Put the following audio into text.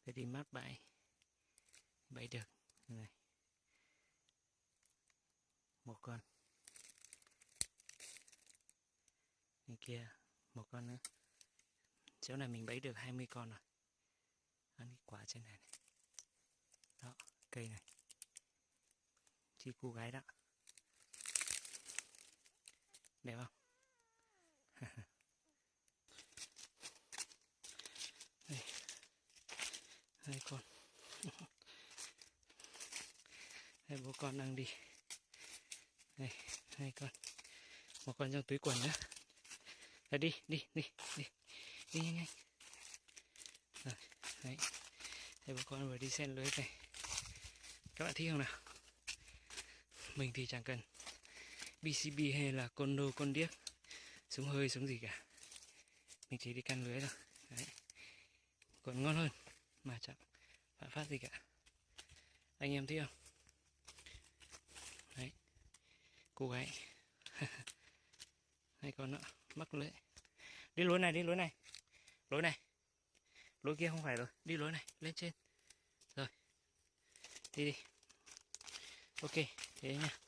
Để đi mát bãi. Bẫy được. Này. Một con. Bên kia một con nữa. Chỗ này mình bẫy được 20 con rồi. Ăn cái quả trên này, này. Đó, cây này. Chi cu gái đó. Đẹp không? Đây. 2 con. Hai bố con đang đi. Đây, 2 con. Một con trong túi quần nữa. Rồi đi nhanh nhanh. Rồi, đấy. Hai bố con vừa đi xen lưới này. Các bạn thích không nào? Mình thì chẳng cần BCB hay là con nô con điếc, súng hơi súng gì cả. Mình chỉ đi căn lưới thôi. Đấy. Còn ngon hơn mà chẳng phạm phát gì cả. Anh em thích không? Đấy. Cô gái. 2 con nữa mắc lưới. Đi lối này, đi lối này. Lối này. Lối kia không phải rồi, đi lối này, lên trên. Rồi. Đi đi. Ok, thế nhá.